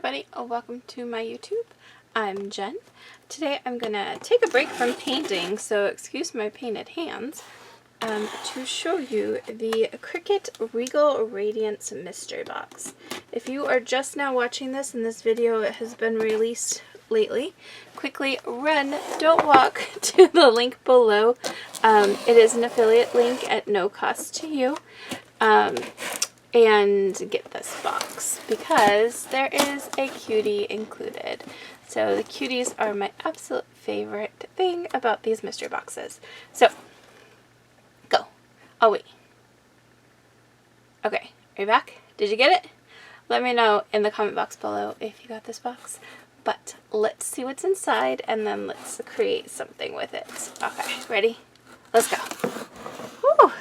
everybody, welcome to my YouTube. I'm Jen. Today I'm gonna take a break from painting, so excuse my painted hands, to show you the Cricut Regal Radiance Mystery Box. If you are just now watching this and this video has been released lately, quickly run, don't walk to the link below. It is an affiliate link at no cost to you. And get this box because there is a cutie included. So the cuties are my absolute favorite thing about these mystery boxes. So, go. Oh wait. Okay, are you back? Did you get it? Let me know in the comment box below if you got this box. But let's see what's inside and then let's create something with it. Okay, ready? Let's go. Whew,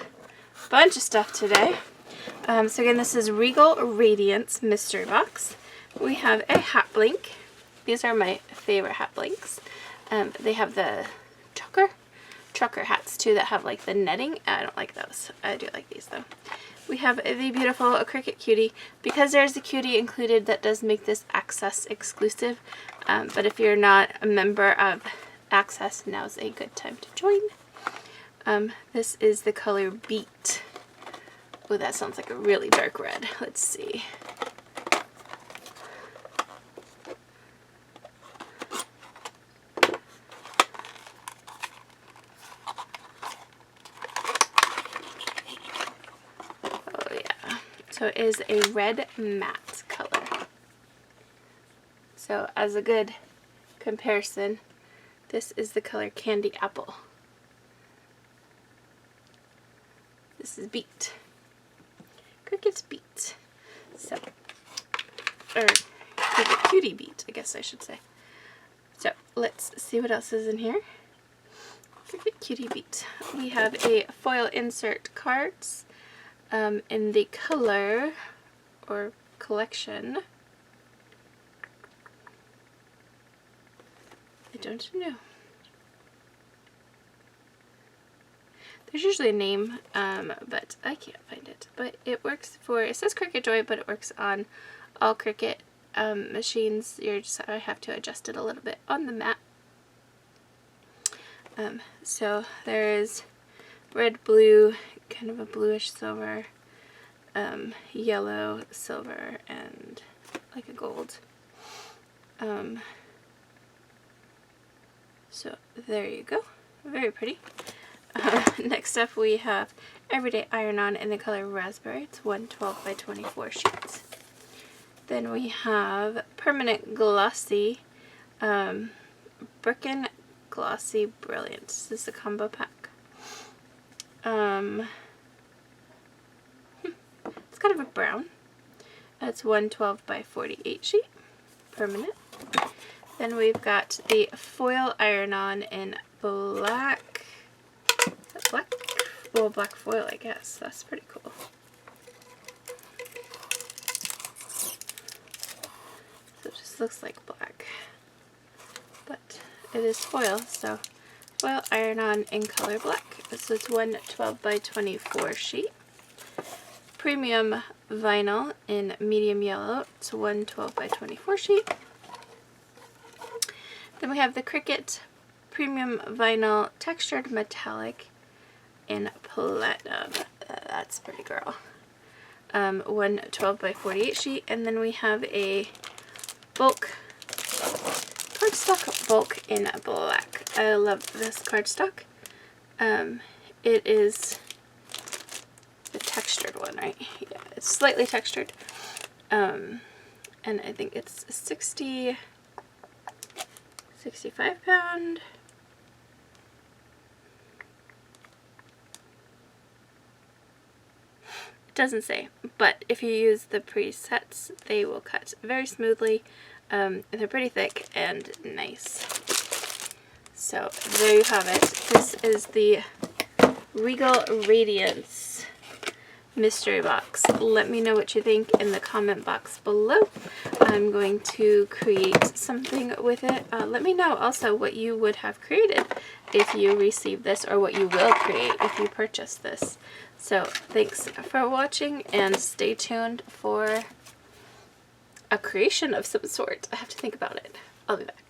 bunch of stuff today. So again, this is Regal Radiance Mystery Box. We have a hat blank. These are my favorite hat blanks. They have the trucker hats too that have like the netting. I don't like those. I do like these though. We have the beautiful Cricut Cutie. Because there's a cutie included, that does make this Access exclusive. But if you're not a member of Access, now's a good time to join. This is the color Beet. Oh, that sounds like a really dark red. Let's see. Oh yeah. So it is a red matte color. So as a good comparison, this is the color Candy Apple. This is Beet. Cricut's Beet. So, or Cricut Cutie Beet, I guess I should say. So, let's see what else is in here. Cricut Cutie Beet. We have a foil insert cards in the color or collection. I don't know. There's usually a name, but I can't find it. But it works for, it says Cricut Joy, but it works on all Cricut machines. I have to adjust it a little bit on the mat. So there's red, blue, kind of a bluish silver, yellow, silver, and like a gold. So there you go. Very pretty. Next up we have Everyday Iron-On in the color Raspberry. It's 112 by 24 sheets. Then we have Permanent Glossy Bracken Glossy Brilliance. This is a combo pack. It's kind of a brown. It's 112 by 48 sheet. Permanent. Then we've got the Foil Iron-On in black. Black foil, I guess. That's pretty cool. So it just looks like black, but it is foil. So foil iron-on in color black. This is 112 by 24 sheet. Premium vinyl in medium yellow. It's 112 by 24 sheet. Then we have the Cricut Premium Vinyl Textured Metallic in platinum. That's pretty girl. 112 by 48 sheet. And then we have a bulk cardstock bulk in black. I love this cardstock. It is the textured one, right? Yeah, it's slightly textured. And I think it's 65 pound. Doesn't say, but if you use the presets, they will cut very smoothly. They're pretty thick and nice. So there you have it. This is the Regal Radiance Mystery Box. Let me know what you think in the comment box below. I'm going to create something with it. Let me know also what you would have created if you receive this, or what you will create if you purchase this. So thanks for watching and stay tuned for a creation of some sort. I have to think about it. I'll be back.